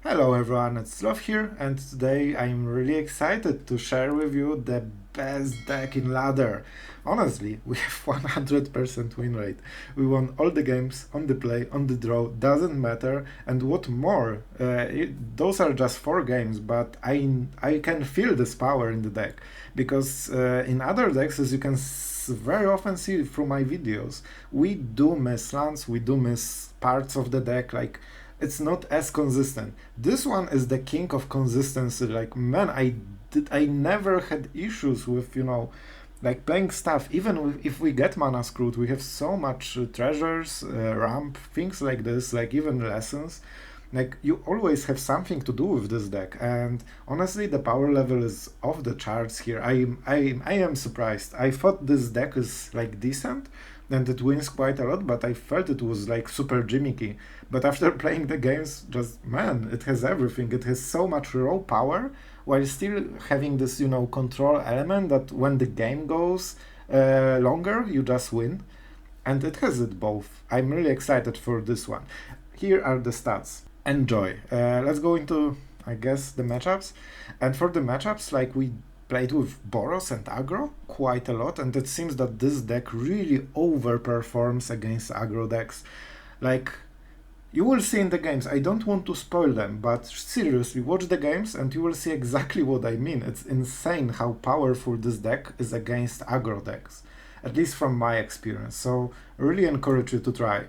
Hello everyone, it's Sloth here, and today I'm really excited to share with you the best deck in ladder. Honestly, we have 100% win rate. We won all the games, on the play, on the draw, doesn't matter. And what more, those are just 4 games, but I can feel this power in the deck. Because in other decks, as you can very often see through my videos, we do miss lands, we do miss parts of the deck, like it's not as consistent. This one is the king of consistency. Like, man, I never had issues with, like playing stuff. Even if we get mana screwed, we have so much treasures, ramp, things like this, like even lessons. Like, you always have something to do with this deck, and honestly, the power level is off the charts here. I am surprised. I thought this deck is like decent, and it wins quite a lot, but I felt it was like super gimmicky. But after playing the games, just man, it has everything. It has so much raw power while still having this, control element that when the game goes longer, you just win. And it has it both. I'm really excited for this one. Here are the stats. Enjoy. Let's go into, I guess, the matchups. And for the matchups, like we played with BOROS and aggro quite a lot, and it seems that this deck really overperforms against aggro decks. Like, you will see in the games, I don't want to spoil them, but seriously, watch the games and you will see exactly what I mean. It's insane how powerful this deck is against aggro decks, at least from my experience. So really encourage you to try,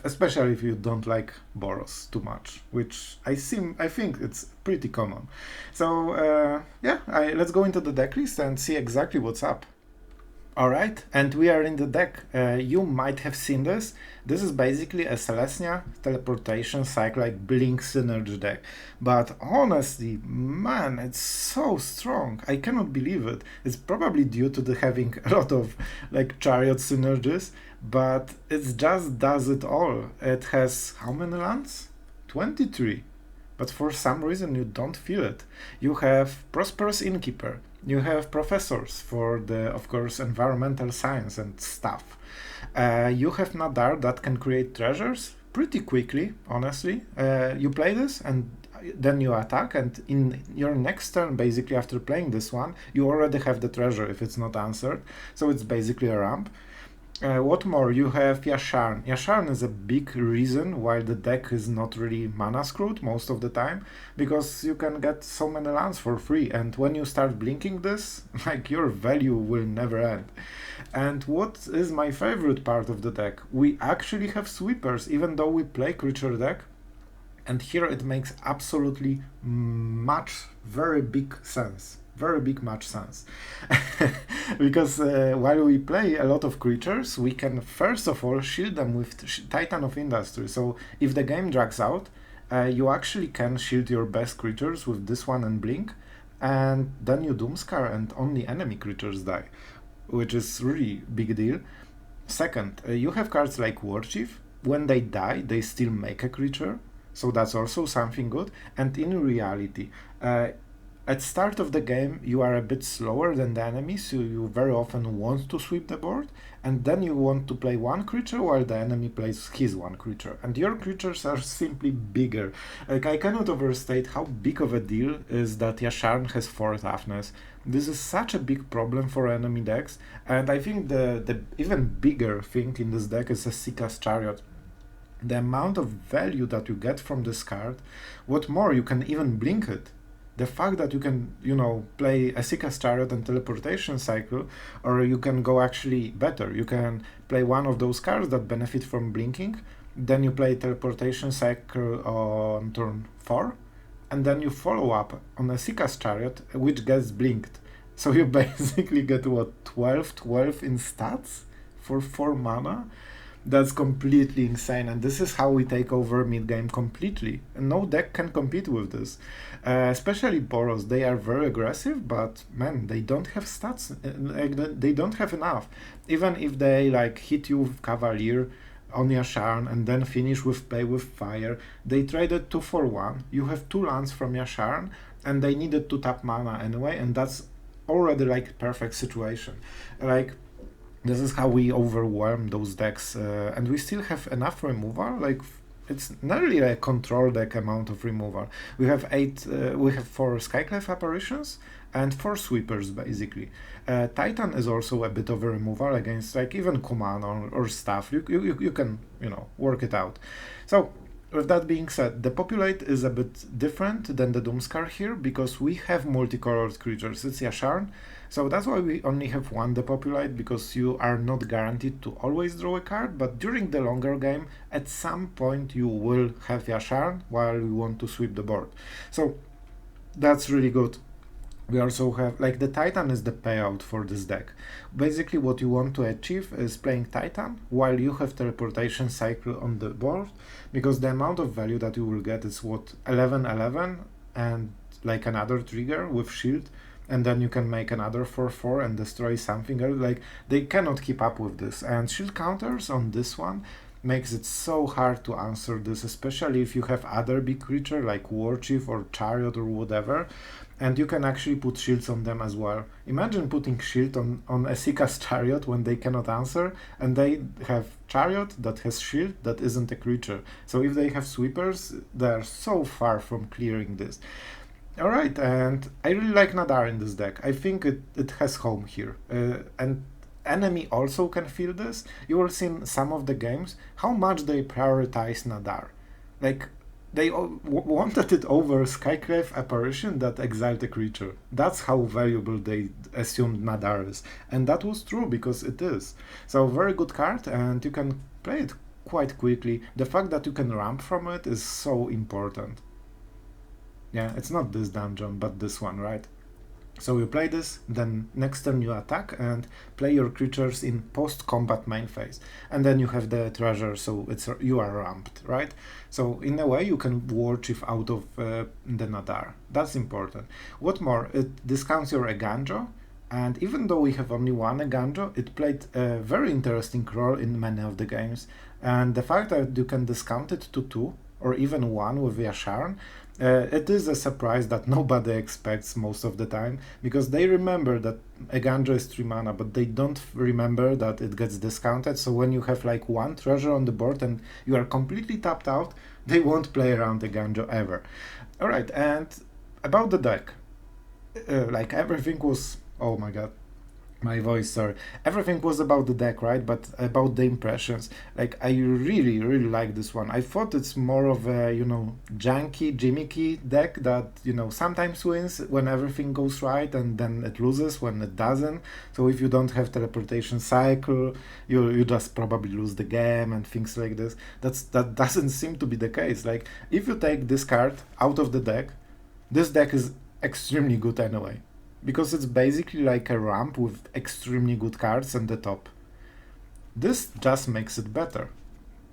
especially if you don't like BOROS too much, which I think it's pretty common. So let's go into the deck list and see exactly what's up. Alright, and we are in the deck. You might have seen this. This is basically a Selesnya Teleportation Cyclade Blink Synergy deck. But honestly, man, it's so strong. I cannot believe it. It's probably due to the having a lot of like Chariot synergies, but it just does it all. It has how many lands? 23. But for some reason you don't feel it. You have Prosperous Innkeeper. You have professors for the, of course, environmental science and stuff. You have Nadaar that can create treasures pretty quickly, honestly. You play this and then you attack, and in your next turn, basically after playing this one, you already have the treasure if it's not answered. So it's basically a ramp. What more? You have Yasharn. Yasharn is a big reason why the deck is not really mana screwed most of the time, because you can get so many lands for free, and when you start blinking this, like, your value will never end. And what is my favorite part of the deck? We actually have sweepers, even though we play creature deck, and here it makes absolutely very big sense. Very big much sense. Because while we play a lot of creatures, we can first of all shield them with Titan of Industry. So if the game drags out, you actually can shield your best creatures with this one and Blink, and then you Doomscar and only enemy creatures die, which is really big deal. Second, you have cards like Warchief. When they die, they still make a creature, so that's also something good. And in reality, at start of the game, you are a bit slower than the enemy, so you very often want to sweep the board, and then you want to play one creature while the enemy plays his one creature, and your creatures are simply bigger. Like, I cannot overstate how big of a deal is that Yasharn has 4 toughness. This is such a big problem for enemy decks, and I think the even bigger thing in this deck is Esika's Chariot. The amount of value that you get from this card, what more, you can even blink it. The fact that you can, play Esika's Chariot and Teleportation Cycle, or you can go actually better. You can play one of those cards that benefit from blinking, then you play Teleportation Cycle on turn 4, and then you follow up on Esika's Chariot, which gets blinked. So you basically get, 12 in stats for 4 mana? That's completely insane, and this is how we take over mid-game completely. And no deck can compete with this. Especially BOROS, they are very aggressive, but man, they don't have stats, they don't have enough. Even if they hit you with Cavalier on Yasharn and then finish with Play with Fire, they traded 2 for 1. You have 2 lands from Yasharn, and they needed to tap mana anyway, and that's already perfect situation. This is how we overwhelm those decks, and we still have enough removal. it's nearly a control deck amount of removal. We have we have 4 Skyclave Apparitions and 4 Sweepers basically. Titan is also a bit of a removal against like even command or stuff. You can work it out. So with that being said, Depopulate is a bit different than the Doomskar here because we have multicolored creatures. It's Yasharn, so that's why we only have 1 Depopulate, because you are not guaranteed to always draw a card, but during the longer game, at some point you will have Yasharn while you want to sweep the board. So that's really good. We also have, like, the Titan is the payout for this deck. Basically what you want to achieve is playing Titan while you have Teleportation cycle on the board, because the amount of value that you will get is what, 11/11 and like another trigger with shield, and then you can make another 4/4 and destroy something else. Like, they cannot keep up with this, and shield counters on this one makes it so hard to answer this, especially if you have other big creature like Warchief or Chariot or whatever, and you can actually put shields on them as well. Imagine putting shield on Esika's Chariot when they cannot answer, and they have Chariot that has shield that isn't a creature. So if they have sweepers, they're so far from clearing this. Alright, and I really like Nadaar in this deck. I think it has home here. And enemy also can feel this. You will see in some of the games how much they prioritize Nadaar. Like, they wanted it over Skyclave Apparition that exile the creature. That's how valuable they assumed Nadaar is. And that was true, because it is. So very good card, and you can play it quite quickly. The fact that you can ramp from it is so important. Yeah, it's not this dungeon, but this one, right? So you play this, then next turn you attack and play your creatures in post-combat main phase. And then you have the treasure, so you are ramped, right? So in a way you can Warchief out of the Nadaar. That's important. What more, it discounts your Eganjo, and even though we have only 1 Eganjo, it played a very interesting role in many of the games. And the fact that you can discount it to 2, or even 1 with Yasharn, it is a surprise that nobody expects most of the time, because they remember that Eganjo is 3 mana, but they don't remember that it gets discounted. So when you have like 1 treasure on the board and you are completely tapped out, they won't play around Eganjo ever. Alright, and about the deck, like everything was, oh my god, my voice, sorry. Everything was about the deck, right? But about the impressions, like, I really like this one. I thought it's more of a, janky, gimmicky deck that, sometimes wins when everything goes right, and then it loses when it doesn't. So if you don't have Teleportation cycle, you just probably lose the game and things like this. That doesn't seem to be the case. Like, if you take this card out of the deck, this deck is extremely good anyway, because it's basically like a ramp with extremely good cards at the top. This just makes it better.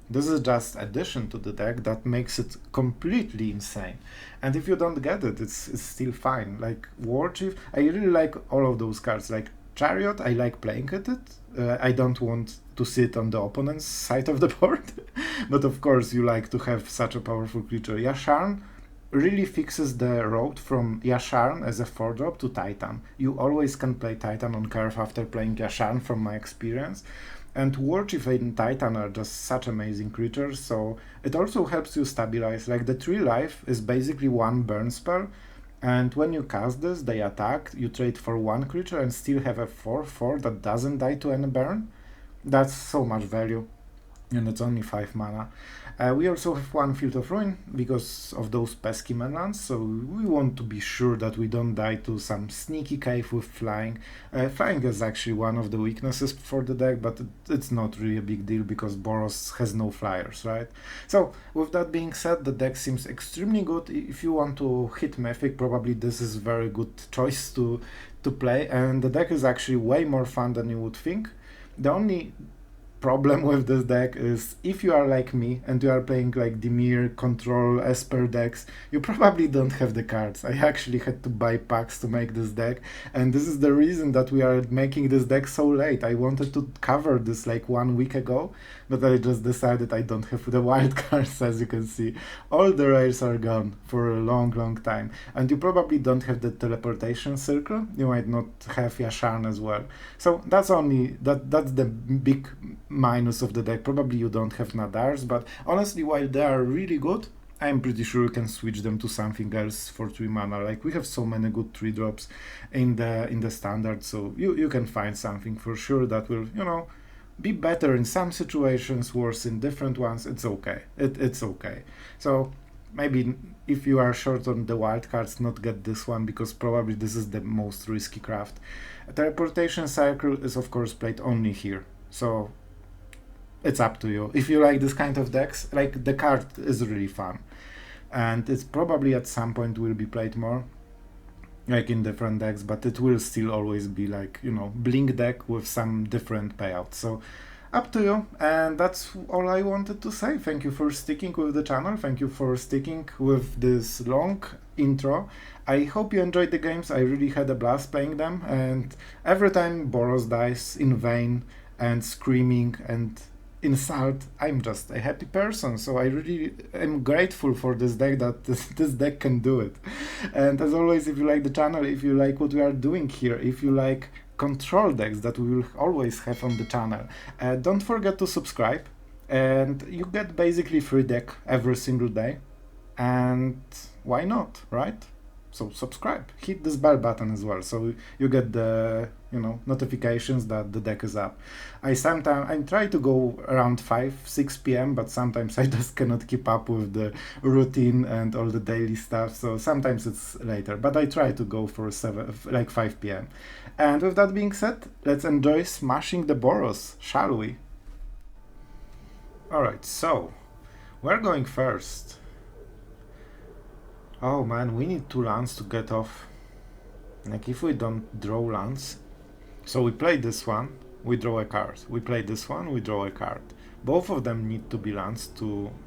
This is just addition to the deck that makes it completely insane. And if you don't get it, it's still fine. Like Warchief, I really like all of those cards. Like Chariot, I like playing at it. I don't want to sit on the opponent's side of the board. But of course you like to have such a powerful creature. Yasharn really fixes the road from Yasharn as a 4-drop to Titan. You always can play Titan on curve after playing Yasharn, from my experience. And Warchief and Titan are just such amazing creatures, so it also helps you stabilize. Like, the 3 life is basically 1 burn spell, and when you cast this, they attack, you trade for 1 creature and still have a 4/4 that doesn't die to any burn. That's so much value, and it's only 5 mana. We also have 1 Field of Ruin because of those pesky manlands, so we want to be sure that we don't die to some sneaky cave with flying. Flying is actually one of the weaknesses for the deck, but it's not really a big deal because BOROS has no flyers, right? So with that being said, the deck seems extremely good. If you want to hit Mythic, probably this is a very good choice to play, and the deck is actually way more fun than you would think. The only problem with this deck is, if you are like me and you are playing like Dimir, Control, Esper decks, you probably don't have the cards. I actually had to buy packs to make this deck, and this is the reason that we are making this deck so late. I wanted to cover this like 1 week ago, but I just decided I don't have the wild cards. As you can see, all the rares are gone for a long time, and you probably don't have the Teleportation circle. You might not have Yasharn as well. So that's the big minus of the deck. Probably you don't have Nadaars, but honestly, while they are really good, I'm pretty sure you can switch them to something else for 3 mana. Like, we have so many good 3 drops in the standard, so you can find something for sure that will, you know, be better in some situations, worse in different ones. It's okay. It's okay. So maybe if you are short on the wildcards, not get this one, because probably this is the most risky craft. A teleportation cycle is of course played only here, so it's up to you. If you like this kind of decks, like, the card is really fun, and it's probably at some point will be played more, like in different decks, but it will still always be like, you know, blink deck with some different payouts. So up to you, and that's all I wanted to say. Thank you for sticking with the channel, thank you for sticking with this long intro. I hope you enjoyed the games. I really had a blast playing them, and every time BOROS dies in vain and screaming and insult, I'm just a happy person. So I really am grateful for this deck, that this deck can do it. And as always, if you like the channel, if you like what we are doing here, if you like control decks that we will always have on the channel, don't forget to subscribe, and you get basically free deck every single day. And why not, right? So subscribe, hit this bell button as well, so you get the, you know, notifications that the deck is up. I try to go around 5-6 p.m, but sometimes I just cannot keep up with the routine and all the daily stuff, so sometimes it's later, but I try to go for 5 p.m. And with that being said, let's enjoy smashing the BOROS, shall we? Alright, so we're going first. Oh man, we need 2 lands to get off. Like, if we don't draw lands, so we play this one, we draw a card. We play this one, we draw a card. Both of them need to be lands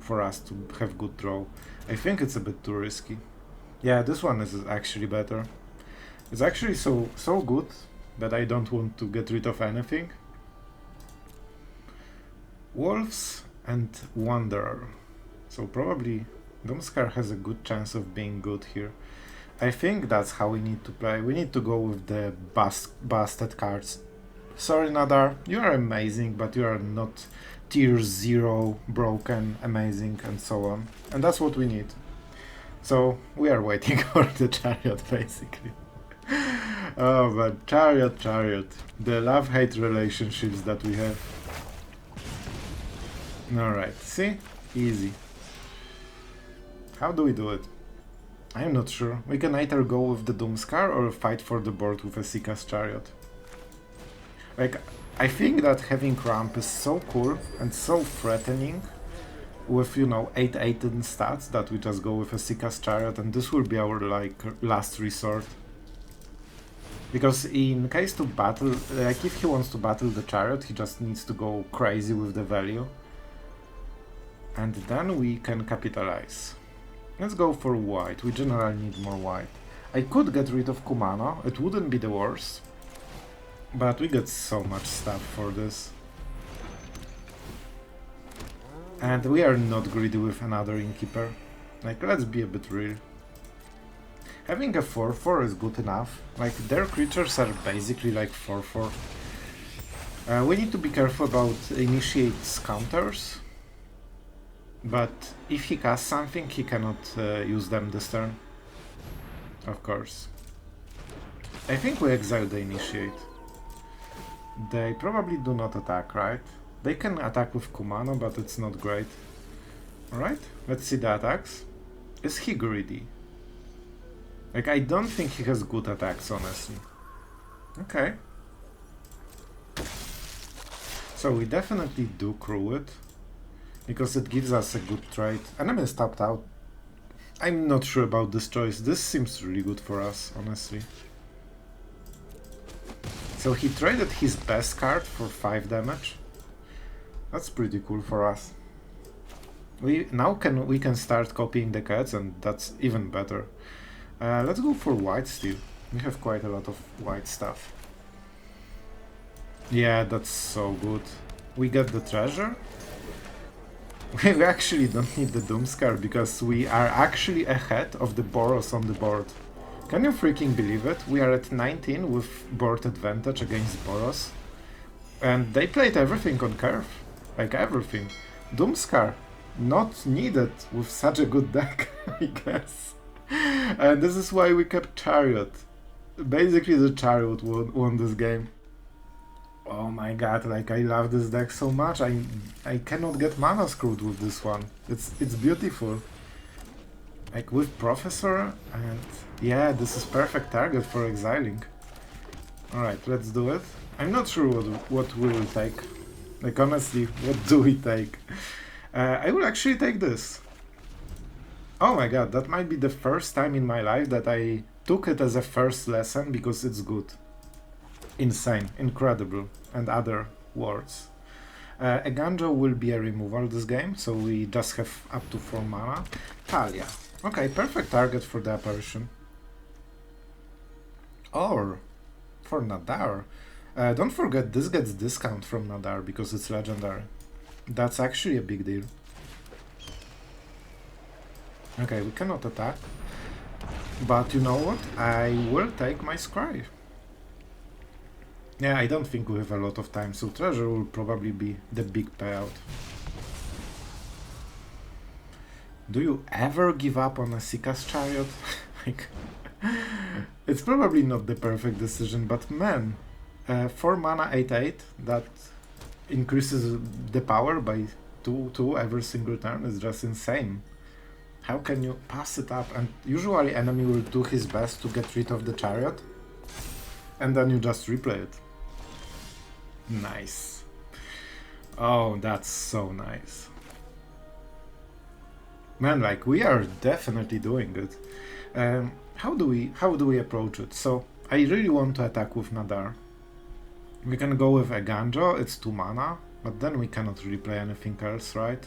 for us to have good draw. I think it's a bit too risky. Yeah, this one is actually better. It's actually so good that I don't want to get rid of anything. Wolves and Wanderer. So probably Doomskar has a good chance of being good here. I think that's how we need to play. We need to go with the busted cards. Sorry Nadaar, you are amazing, but you are not tier 0, broken, amazing, and so on. And that's what we need. So we are waiting for the Chariot, basically. Oh, but Chariot. The love-hate relationships that we have. Alright, see? Easy. How do we do it? I'm not sure. We can either go with the Doomskar or fight for the board with Esika's Chariot. Like, I think that having ramp is so cool and so threatening with, you know, 8/8 in stats, that we just go with Esika's Chariot, and this will be our, like, last resort. Because in case to battle, like, if he wants to battle the Chariot, he just needs to go crazy with the value. And then we can capitalize. Let's go for white, we generally need more white. I could get rid of Kumano, it wouldn't be the worst. But we get so much stuff for this. And we are not greedy with another Innkeeper. Like, let's be a bit real. Having a 4/4 is good enough. Like, their creatures are basically like 4/4. We need to be careful about initiate counters. But if he casts something, he cannot use them this turn. Of course. I think we exile the initiate. They probably do not attack, right? They can attack with Kumano, but it's not great. Alright, let's see the attacks. Is he greedy? Like, I don't think he has good attacks, honestly. Okay. So we definitely do crew it, because it gives us a good trade. Enemy is tapped out. I'm not sure about this choice. This seems really good for us, honestly. So he traded his best card for 5 damage. That's pretty cool for us. We can start copying the cards, and that's even better. Let's go for white still. We have quite a lot of white stuff. Yeah, that's so good. We get the treasure. We actually don't need the Doomskar, because we are actually ahead of the BOROS on the board. Can you freaking believe it? We are at 19 with board advantage against BOROS. And they played everything on curve. Like everything. Doomscar, not needed with such a good deck, I guess. And this is why we kept Chariot. Basically the Chariot won this game. Oh my god, like I love this deck so much. I cannot get mana screwed with this one. It's beautiful. Like with Professor, and yeah, this is perfect target for exiling. Alright, let's do it. I'm not sure what we will take. Like honestly, what do we take? I will actually take this. Oh my god, that might be the first time in my life that I took it as a first lesson because it's good. Insane, incredible, and other words. A Ganjo will be a removal this game, so we just have up to 4 mana. Talia. Okay, perfect target for the apparition. Or for Nadaar. Don't forget, this gets discount from Nadaar because it's legendary. That's actually a big deal. Okay, we cannot attack. But you know what? I will take my Scry. Yeah, I don't think we have a lot of time, so treasure will probably be the big payout. Do you ever give up on Esika's Chariot? Like, it's probably not the perfect decision, but man, 4 mana 8/8 that increases the power by 2 every single turn is just insane. How can you pass it up? And usually enemy will do his best to get rid of the Chariot, and then you just replay it. Nice. Oh, that's so nice. Man, like we are definitely doing it. How do we approach it? So I really want to attack with Nadaar. We can go with a Ganjo, it's 2 mana, but then we cannot really play anything else, right?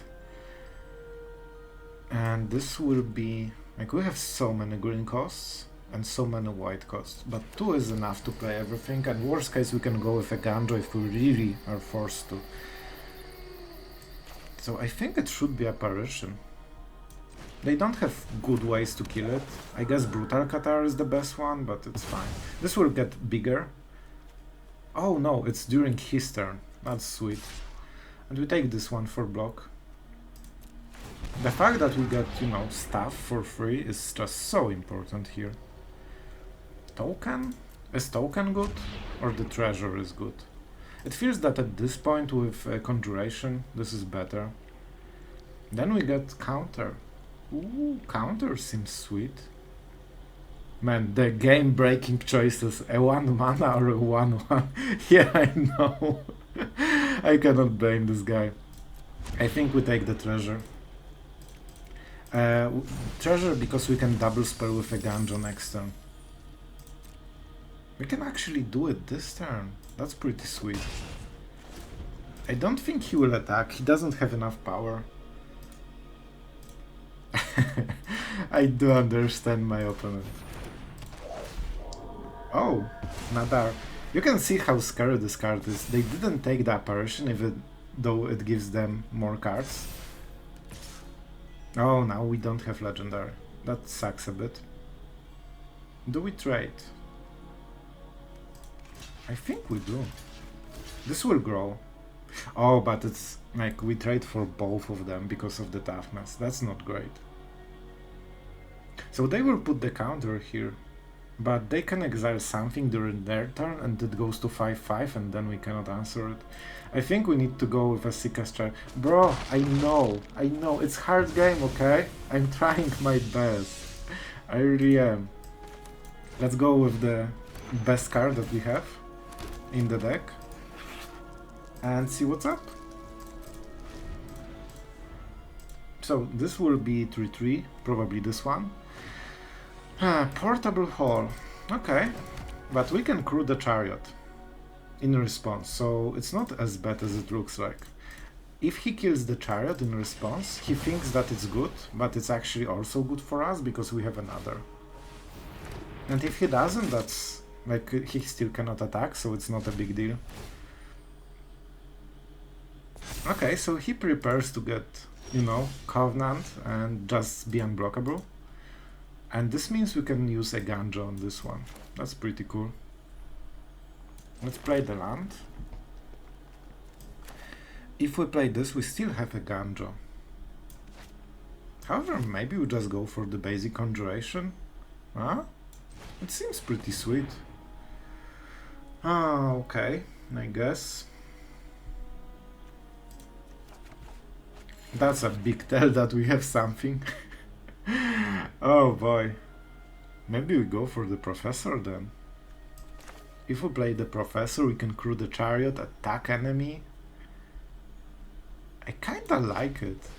And this will be like we have so many green costs and so many white costs, but 2 is enough to play everything, and worst case we can go with a Ganjo if we really are forced to. So I think it should be Apparition. They don't have good ways to kill it. I guess Brutal Catar is the best one, but it's fine. This will get bigger. Oh no, it's during his turn. That's sweet. And we take this one for block. The fact that we get, you know, stuff for free is just so important here. Token? Is token good? Or the treasure is good? It feels that at this point with Conjuration, this is better. Then we get counter. Ooh, counter seems sweet. Man, the game-breaking choices. A 1 mana or a 1/1. Yeah, I know. I cannot blame this guy. I think we take the treasure. Treasure because we can double spell with a Ganjo next turn. We can actually do it this turn. That's pretty sweet. I don't think he will attack. He doesn't have enough power. I do understand my opponent. Oh, Nadaar. You can see how scary this card is. They didn't take the apparition even though it gives them more cards. Oh, now we don't have legendary. That sucks a bit. Do we trade? I think we do. This will grow. Oh, but it's like we trade for both of them because of the toughness. That's not great. So they will put the counter here, but they can exile something during their turn and it goes to 5/5 and then we cannot answer it. I think we need to go with Esika's Chariot. Bro, I know, it's hard game, okay? I'm trying my best. I really am. Let's go with the best card that we have in the deck and see what's up. So this will be 3/3, probably this one. Portable Hall. Okay, but we can crew the Chariot in response, so it's not as bad as it looks like. If he kills the Chariot in response, he thinks that it's good, but it's actually also good for us because we have another. And if he doesn't, that's like he still cannot attack, so it's not a big deal. Okay, so he prepares to get, you know, Covenant and just be unblockable. And this means we can use a Ganjo on this one. That's pretty cool. Let's play the land. If we play this, we still have a Ganjo. However, maybe we just go for the basic conjuration. Huh? It seems pretty sweet. Ah, okay, I guess. That's a big tell that we have something. Oh boy. Maybe we go for the Professor then. If we play the Professor, we can crew the Chariot, attack enemy. I kinda like it.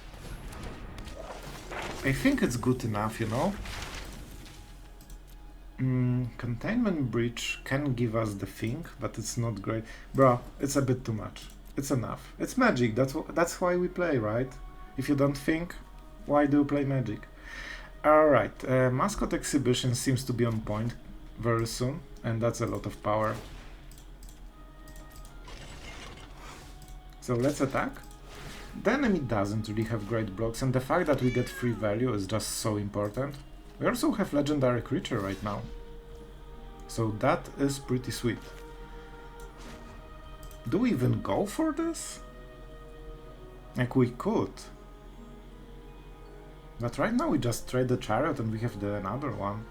I think it's good enough, you know? Containment Breach can give us the thing, but it's not great. Bro, it's a bit too much. It's enough. It's magic, that's why we play, right? If you don't think, why do you play magic? Alright, Mascot Exhibition seems to be on point very soon, and that's a lot of power. So let's attack. The enemy doesn't really have great blocks, and the fact that we get free value is just so important. We also have legendary creature right now, so that is pretty sweet. Do we even go for this? Like, we could. But right now we just trade the Chariot and we have the another one.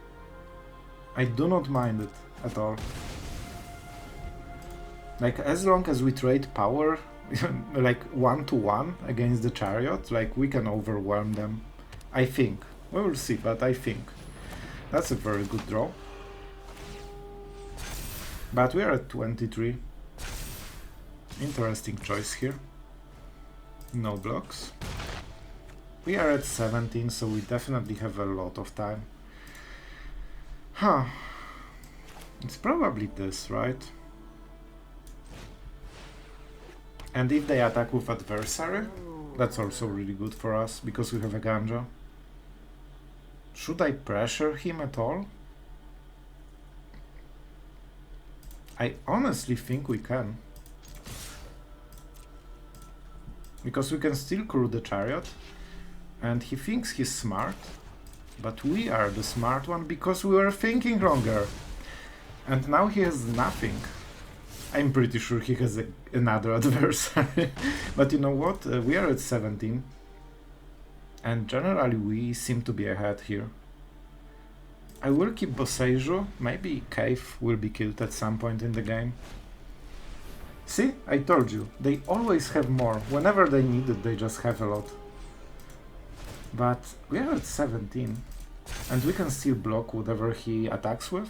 I do not mind it at all. Like, as long as we trade power, like 1-to-1 against the Chariot, like, we can overwhelm them. I think. We will see, but I think. That's a very good draw. But we are at 23. Interesting choice here. No blocks. We are at 17, so we definitely have a lot of time. Huh. It's probably this, right? And if they attack with adversary, that's also really good for us, because we have a Ganja. Should I pressure him at all? I honestly think we can. Because we can still crew the Chariot, and he thinks he's smart, but we are the smart one because we were thinking longer. And now he has nothing. I'm pretty sure he has another adversary. But you know what? We are at 17. And generally we seem to be ahead here. I will keep Boseiju. Maybe Cave will be killed at some point in the game. See? I told you. They always have more. Whenever they need it, they just have a lot. But we are at 17. And we can still block whatever he attacks with.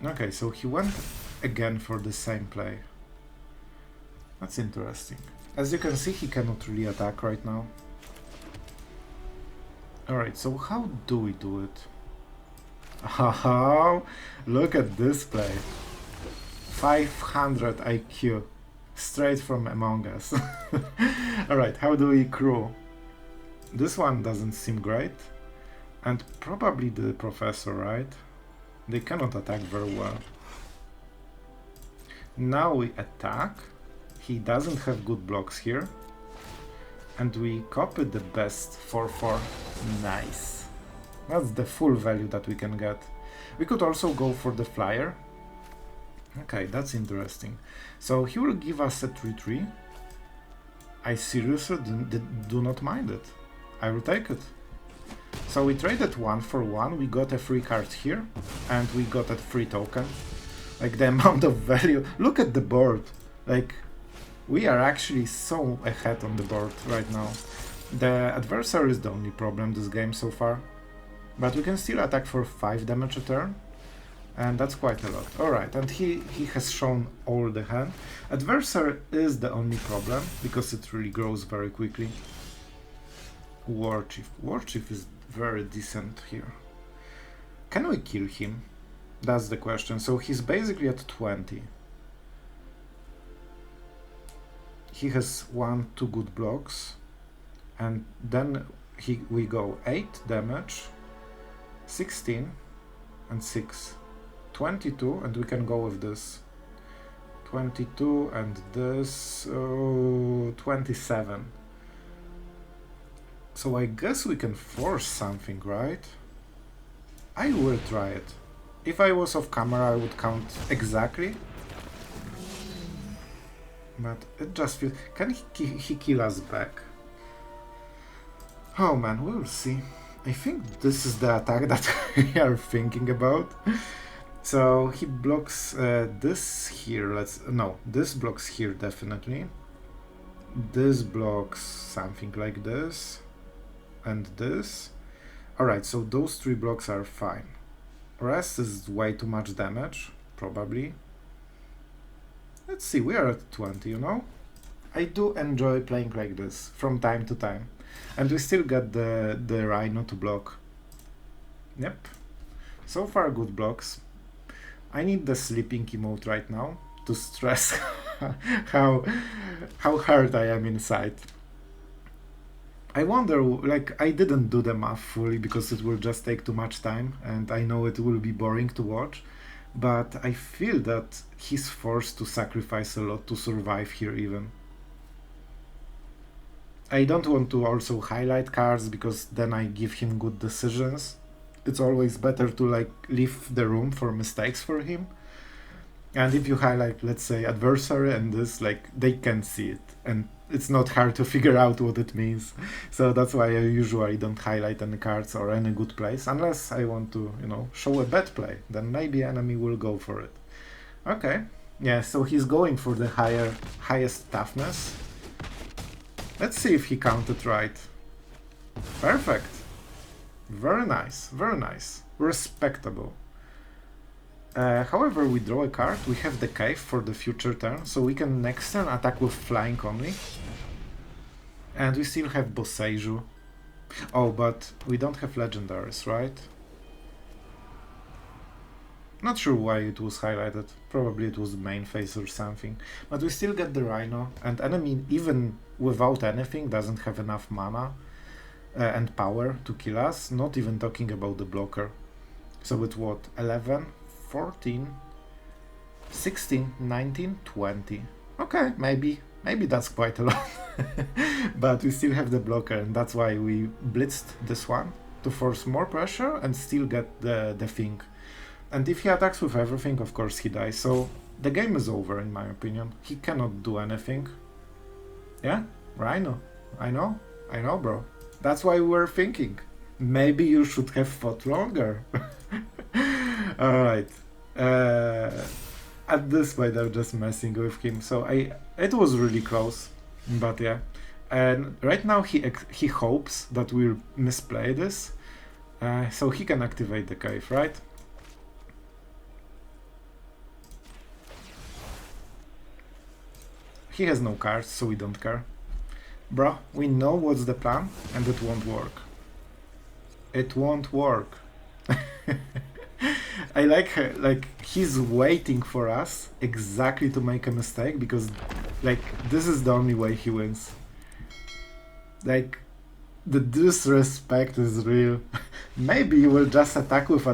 Okay, so he went again for the same play. That's interesting. As you can see, he cannot really attack right now. Alright, so how do we do it? Oh, look at this play. 500 IQ. Straight from Among Us. Alright, how do we crew? This one doesn't seem great. And probably the Professor, right? They cannot attack very well. Now we attack. He doesn't have good blocks here. And we copy the best 4-4. Nice. That's the full value that we can get. We could also go for the flyer. Okay, that's interesting. So he will give us a 3-3. I seriously do not mind it. I will take it. So we traded 1 for 1, we got a free card here, and we got a free token. Like, the amount of value, look at the board, like, we are actually so ahead on the board right now. The adversary is the only problem this game so far, but we can still attack for 5 damage a turn, and that's quite a lot. Alright, and he has shown all the hand. Adversary is the only problem, because it really grows very quickly. Warchief. Warchief is very decent here. Can we kill him? That's the question. So he's basically at 20. He has 1-2 good blocks. And then we go 8 damage, 16 and 6. 22, and we can go with this. 22 and this, 27. So I guess we can force something, right? I will try it. If I was off camera, I would count exactly. But it just feels... Can he kill us back? Oh man, we'll see. I think this is the attack that we are thinking about. So he blocks this here. No, this blocks here definitely. This blocks something like this. And this. Alright, so those 3 blocks are fine. Rest is way too much damage, probably. Let's see, we are at 20, you know? I do enjoy playing like this from time to time. And we still got the Rhino to block. Yep. So far good blocks. I need the sleeping emote right now to stress how hard I am inside. I wonder, like, I didn't do the math fully because it will just take too much time and I know it will be boring to watch, but I feel that he's forced to sacrifice a lot to survive here even. I don't want to also highlight cards because then I give him good decisions. It's always better to like leave the room for mistakes for him. And if you highlight, let's say, adversary and this, like, they can see it. And it's not hard to figure out what it means. So that's why I usually don't highlight any cards or any good plays, unless I want to, you know, show a bad play. Then maybe enemy will go for it. Okay. Yeah, so he's going for the highest toughness. Let's see if he counted right. Perfect. Very nice, very nice. Respectable. However, we draw a card, we have the cave for the future turn, so we can next turn attack with flying only. And we still have Boseiju. Oh, but we don't have legendaries, right? Not sure why it was highlighted. Probably it was main phase or something. But we still get the Rhino, and enemy, even without anything, doesn't have enough mana and power to kill us, not even talking about the blocker. So it's what, 11? 14, 16, 19, 20. Okay, maybe that's quite a lot. But we still have the blocker, and that's why we blitzed this one to force more pressure and still get the thing. And if he attacks with everything, of course he dies. So the game is over in my opinion. He cannot do anything. Yeah, Rhino. I know, bro. That's why we were thinking. Maybe you should have fought longer. Alright. At this point I'm just messing with him, so it was really close, but yeah. And right now he hopes that we'll misplay this, so he can activate the cave, right? He has no cards, so we don't care. Bro, we know what's the plan, and it won't work. It won't work. I like he's waiting for us exactly to make a mistake, because like this is the only way he wins. Like the disrespect is real. Maybe you will just attack with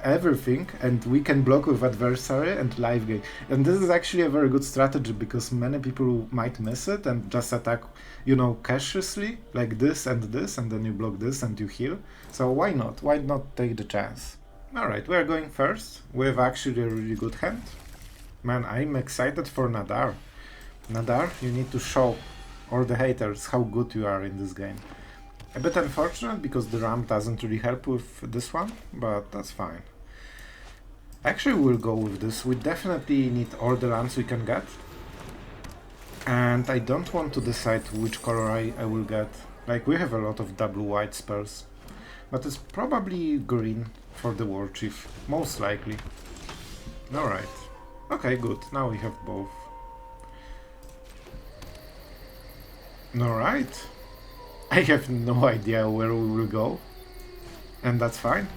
everything and we can block with adversary and live gain. And this is actually a very good strategy, because many people might miss it and just attack, you know, cautiously like this, and then you block this and you heal. So why not? Why not take the chance? Alright, we are going first with actually a really good hand. Man, I'm excited for Nadaar. Nadaar, you need to show all the haters how good you are in this game. A bit unfortunate because the ramp doesn't really help with this one, but that's fine. Actually, we'll go with this. We definitely need all the lands we can get. And I don't want to decide which color I will get. Like, we have a lot of double white spells. But it's probably green for the Warchief, most likely. Alright. Okay, good. Now we have both. Alright. I have no idea where we will go. And that's fine.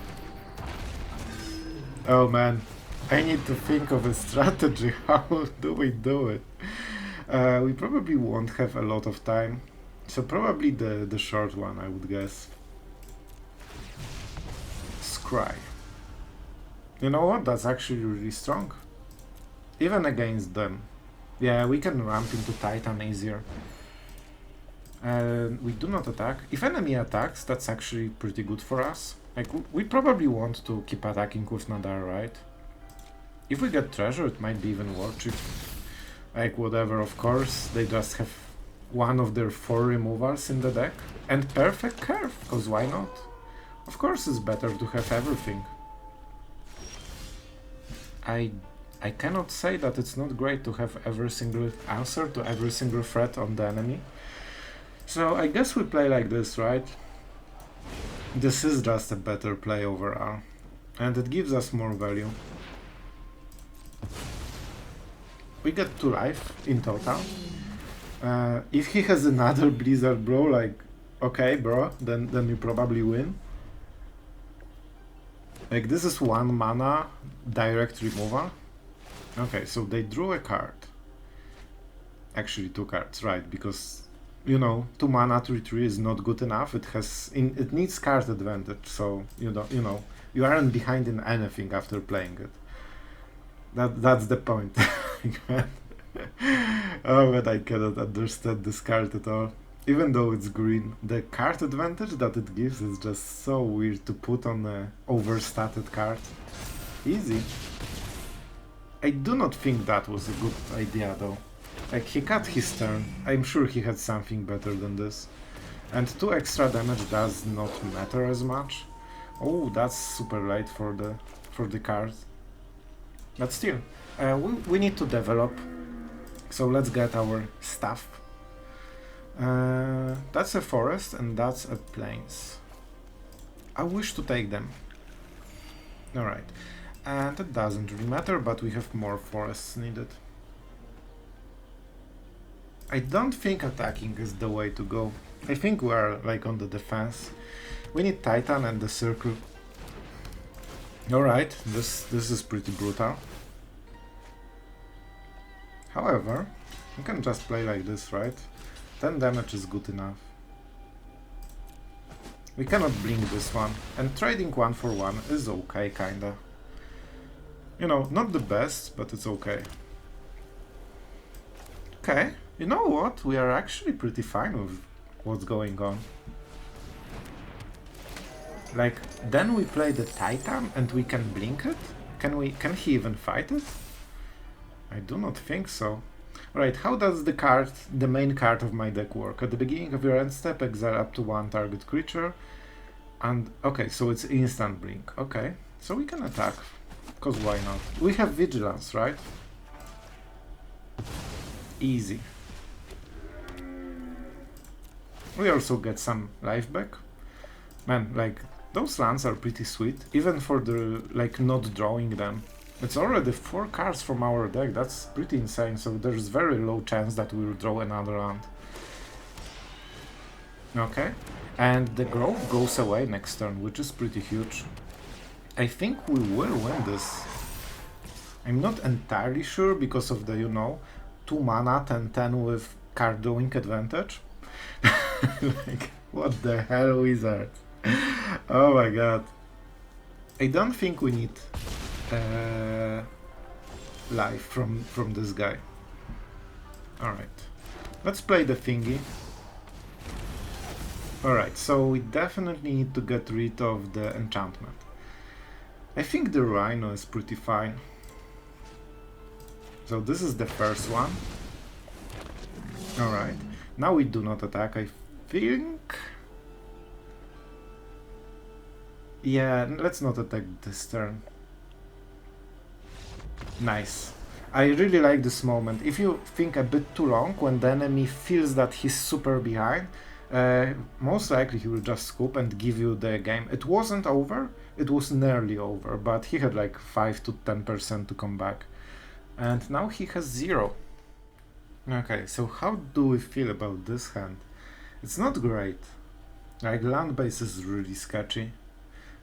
Oh man. I need to think of a strategy. How do we do it? We probably won't have a lot of time. So probably the short one, I would guess. Scry. You know what? That's actually really strong. Even against them. Yeah, we can ramp into Titan easier. We do not attack. If enemy attacks, that's actually pretty good for us. Like, we probably want to keep attacking with Nadaar, right? If we get treasure, it might be even Warchief. like whatever, of course, they just have one of their 4 removals in the deck, and perfect curve, because why not? Of course it's better to have everything. I cannot say that it's not great to have every single answer to every single threat on the enemy. So I guess we play like this, right? This is just a better play overall, and it gives us more value. We get 2 life in total. If he has another Blizzard, bro, like, okay, bro, then you probably win. Like, this is 1 mana direct removal. Okay, so they drew a card. Actually 2 cards, right? Because, you know, 2 mana 3/3 is not good enough. It needs card advantage, so you aren't behind in anything after playing it. That's the point. Oh, but I cannot understand this card at all. Even though it's green, the card advantage that it gives is just so weird to put on a overstated card. Easy. I do not think that was a good idea though. Like, he cut his turn. I'm sure he had something better than this. And 2 extra damage does not matter as much. Oh, that's super late for the card. But still, we need to develop. So let's get our stuff. That's a forest and that's a plains. I wish to take them. Alright. And it doesn't really matter, but we have more forests needed. I don't think attacking is the way to go. I think we are like on the defense. We need Titan and the circle. Alright, this is pretty brutal. However, you can just play like this, right? 10 damage is good enough. We cannot blink this one, and trading 1 for 1 is okay, kinda. You know, not the best, but it's okay. Okay, you know what? We are actually pretty fine with what's going on. Like, then we play the Titan and we can blink it? Can he even fight it? I do not think so. Right, how does the main card of my deck work? At the beginning of your end step, exile up to 1 target creature. And, okay, so it's instant blink. Okay, so we can attack. Because why not? We have vigilance, right? Easy. We also get some life back. Man, like, those lands are pretty sweet. Even for the, like, not drawing them. It's already 4 cards from our deck. That's pretty insane. So there's very low chance that we'll draw another land. Okay. And the growth goes away next turn, which is pretty huge. I think we will win this. I'm not entirely sure because of the, 2 mana 10/10 with card drawing advantage. Like, what the hell, wizard? Oh my god. I don't think we need life from this guy. Alright. Let's play the thingy. Alright, so we definitely need to get rid of the enchantment. I think the Rhino is pretty fine. So this is the first one. Alright. Now we do not attack, I think. Yeah, let's not attack this turn. Nice. I really like this moment. If you think a bit too long, when the enemy feels that he's super behind, most likely he will just scoop and give you the game. It wasn't over, it was nearly over, but he had like 5 to 10% to come back. And now he has 0. Okay, so how do we feel about this hand? It's not great. Like, land base is really sketchy.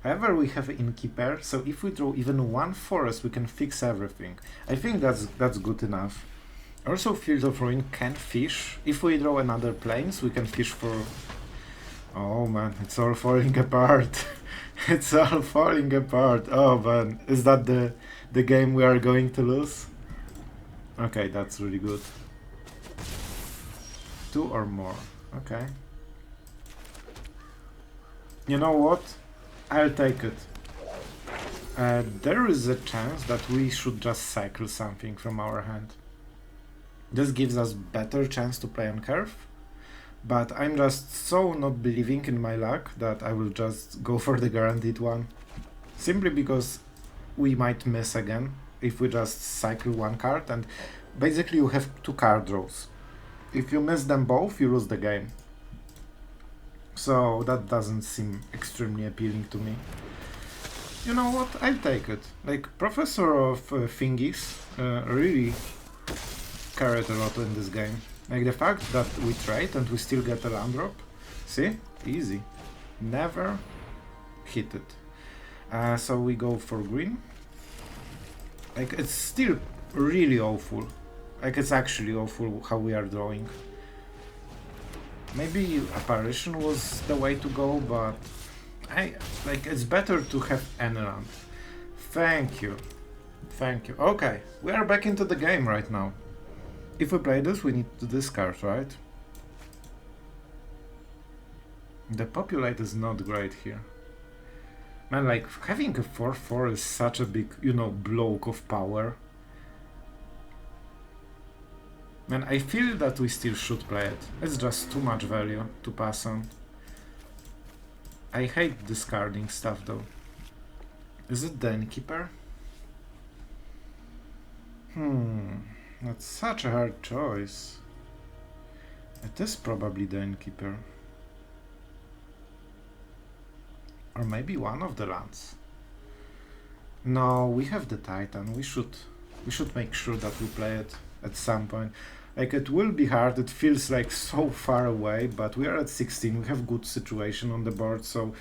However, we have Innkeeper, so if we draw even 1 forest, we can fix everything. I think that's good enough. Also, Field of Ruin can fish. If we draw another plains, we can fish for... Oh man, it's all falling apart. It's all falling apart. Oh man, is that the game we are going to lose? Okay, that's really good. 2 or more, okay. You know what? I'll take it. There is a chance that we should just cycle something from our hand. This gives us better chance to play on curve, but I'm just so not believing in my luck that I will just go for the guaranteed one. Simply because we might miss again if we just cycle one card, and basically you have 2 card draws. If you miss them both, you lose the game. So that doesn't seem extremely appealing to me. You know what? I'll take it. Like, Professor of Thingies really carried a lot in this game. Like, the fact that we trade and we still get a land drop. See? Easy. Never hit it. So we go for green. Like, it's still really awful. Like, it's actually awful how we are drawing. Maybe Apparition was the way to go, but it's better to have any land. Thank you. Thank you. Okay, we are back into the game right now. If we play this, we need to discard, right? Depopulate is not great here. Man, like, having a 4/4 is such a big, you know, block of power. Man, I feel that we still should play it. It's just too much value to pass on. I hate discarding stuff though. Is it the Innkeeper? That's such a hard choice. It is probably the Innkeeper. Or maybe one of the lands. No, we have the Titan. We should make sure that we play it at some point. Like, it will be hard, it feels like so far away, but we are at 16, we have good situation on the board, so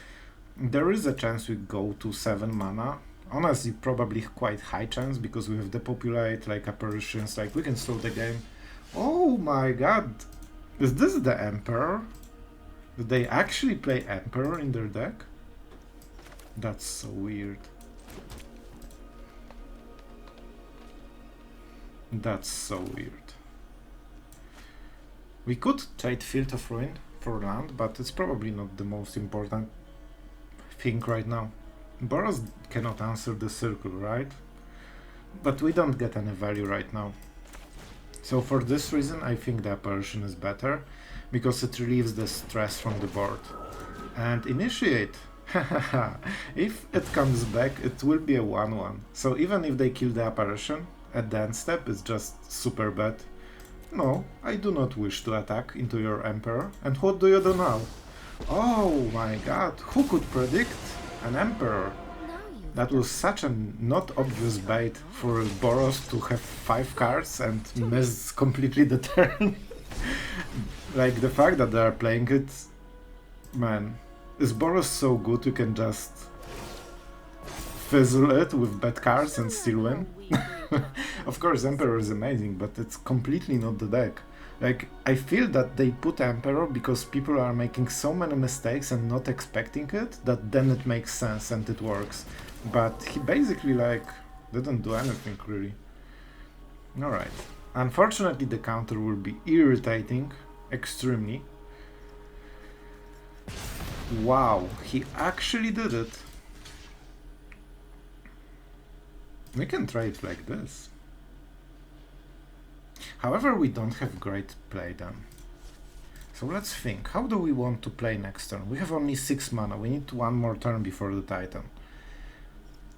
there is a chance we go to 7 mana. Honestly, probably quite high chance, because we have Depopulate, like Apparitions, like we can slow the game. Oh my god! Is this the Emperor? Did they actually play Emperor in their deck? That's so weird. That's so weird. We could trade Field of Ruin for land, but it's probably not the most important thing right now. Boros cannot answer the circle, right? But we don't get any value right now. So for this reason, I think the Apparition is better, because it relieves the stress from the board. And Initiate! If it comes back, it will be a 1/1. So even if they kill the Apparition, at the end step, it's just super bad. No, I do not wish to attack into your Emperor. And what do you do now? Oh my god, who could predict an Emperor? That was such a not obvious bait for Boros to have 5 cards and miss completely the turn. Like, the fact that they are playing it... Man, is Boros so good you can just fizzle it with bad cards and still win? Of course, Emperor is amazing, but it's completely not the deck. Like, I feel that they put Emperor because people are making so many mistakes and not expecting it, that then it makes sense and it works. But he basically, like, didn't do anything, really. Alright. Unfortunately, the counter will be irritating, extremely. Wow, he actually did it. We can try it like this. However, we don't have great play then. So let's think, how do we want to play next turn? We have only 6 mana, we need 1 more turn before the Titan.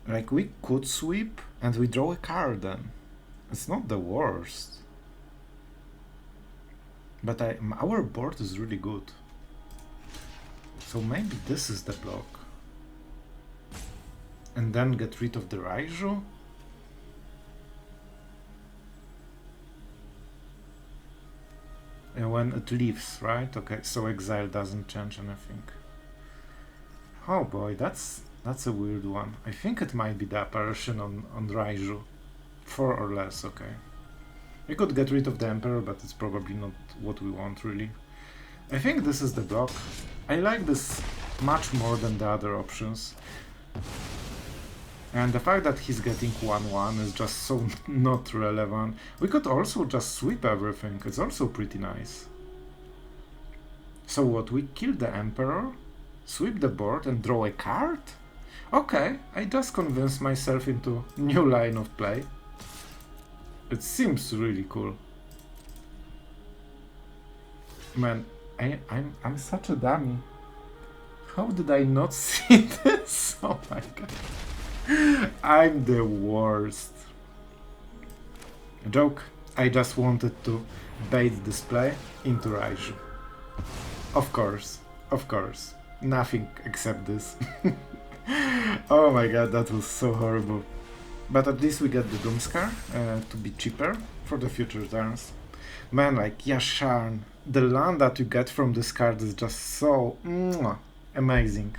Like, we could sweep and we draw a card then. It's not the worst. But our board is really good. So maybe this is the block. And then get rid of the Raiju? When it leaves, right? Okay, so exile doesn't change anything. Oh boy, that's a weird one. I think it might be the Apparition on Raiju. 4 or less, okay. We could get rid of the Emperor, but it's probably not what we want, really. I think this is the block. I like this much more than the other options. And the fact that he's getting 1/1 is just so not relevant. We could also just sweep everything, it's also pretty nice. So what, we kill the Emperor, sweep the board and draw a card? Okay, I just convinced myself into new line of play. It seems really cool. Man, I'm such a dummy. How did I not see this? Oh my god. I'm the worst. Joke. I just wanted to bait display into Raiju. Of course. Of course. Nothing except this. Oh my god, that was so horrible. But at least we get the Doomscar to be cheaper for the future turns. Man, like Yasharn, the land that you get from this card is just so amazing.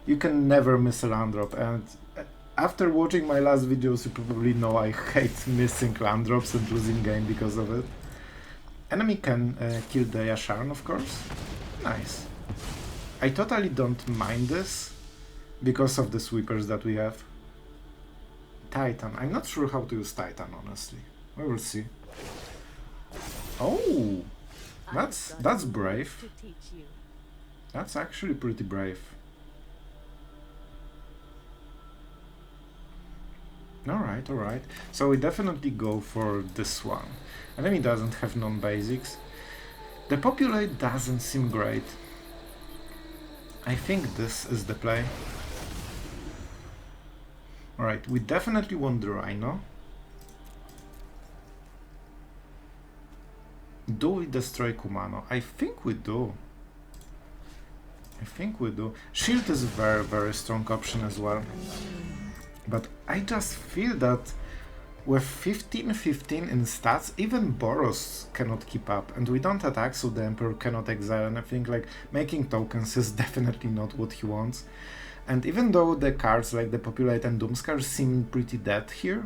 You can never miss a land drop, and after watching my last videos you probably know I hate missing land drops and losing game because of it. Enemy can kill the Yasharn, of course. Nice. I totally don't mind this because of the sweepers that we have. Titan. I'm not sure how to use Titan, honestly. We will see. Oh, that's brave. That's actually pretty brave. Alright, alright. So we definitely go for this one. Enemy doesn't have non-basics. Depopulate doesn't seem great. I think this is the play. Alright, we definitely want the Rhino. Do we destroy Kumano? I think we do. I think we do. Shield is a very, very strong option as well. But I just feel that with 15-15 in stats, even BOROS cannot keep up, and we don't attack, so the Emperor cannot exile anything. Like, making tokens is definitely not what he wants. And even though the cards like Depopulate and Doomscar seem pretty dead here,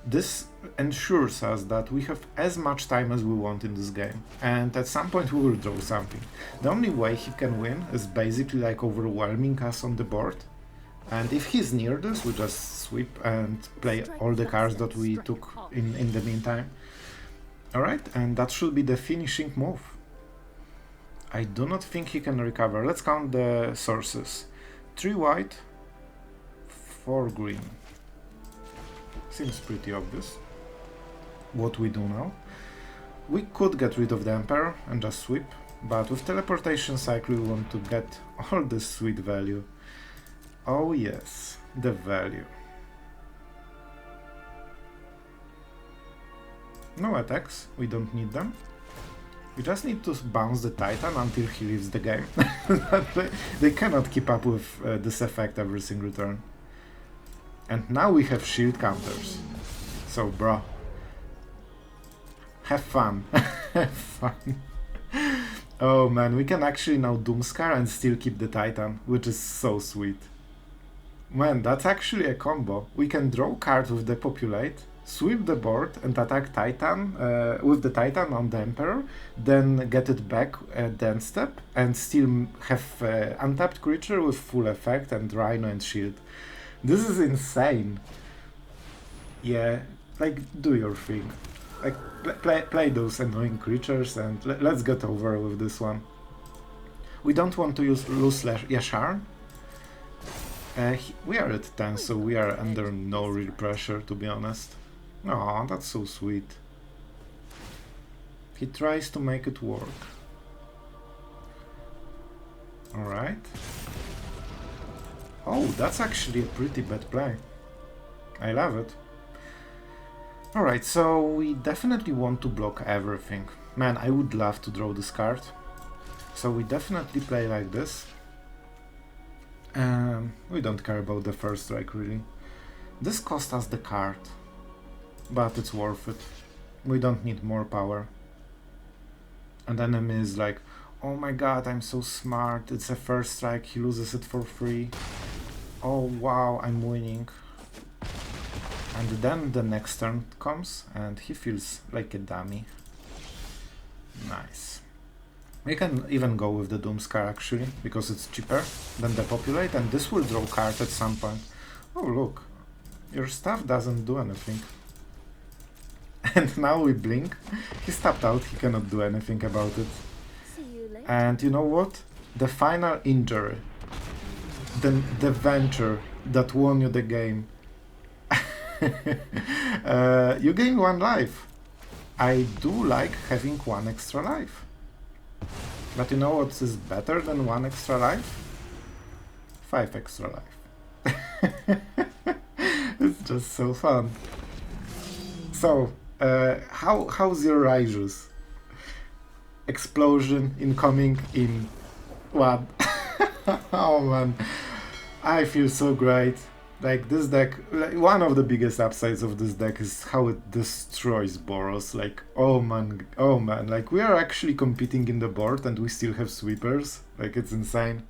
this ensures us that we have as much time as we want in this game, and at some point we will draw something. The only way he can win is basically like overwhelming us on the board, and if he's near this, we just sweep and play all the cards that we took in the meantime. Alright, and that should be the finishing move. I do not think he can recover. Let's count the sources. 3 white, 4 green. Seems pretty obvious what we do now. We could get rid of the Emperor and just sweep, but with Teleportation cycle we want to get all this sweet value. Oh yes, the value. No attacks, we don't need them. We just need to bounce the Titan until he leaves the game. They cannot keep up with this effect every single turn. And now we have shield counters. So, bro, have fun. Have fun. Oh man, we can actually now Doomscar and still keep the Titan, which is so sweet. Man, that's actually a combo. We can draw cards with Depopulate, sweep the board and attack Titan with the Titan on the Emperor, then get it back at the end step and still have untapped creature with full effect and Rhino and shield. This is insane. Yeah, like, do your thing. Like, play those annoying creatures and let's get over with this one. We don't want to lose Yasharn. We are at 10, so we are under no real pressure, to be honest. Oh, that's so sweet. He tries to make it work. Alright. Oh, that's actually a pretty bad play. I love it. Alright, so we definitely want to block everything. Man, I would love to draw this card. So we definitely play like this. We don't care about the first strike, really. This cost us the card, but it's worth it. We don't need more power. And enemy is like, oh my god, I'm so smart, it's a first strike, he loses it for free. Oh wow, I'm winning. And then the next turn comes and he feels like a dummy. Nice. We can even go with the Doomscar actually, because it's cheaper than Depopulate, and this will draw card at some point. Oh look, your stuff doesn't do anything. And now we blink. He's tapped out, he cannot do anything about it. And you know what? The final injury. The venture that won you the game. You gain 1 life. I do like having 1 extra life. But you know what is better than 1 extra life? 5 extra life. It's just so fun. So, how's your Raijus? Explosion incoming in what? Oh man, I feel so great. Like this deck, like, one of the biggest upsides of this deck is how it destroys Boros. Like, oh man, like we are actually competing in the board and we still have sweepers. Like, it's insane.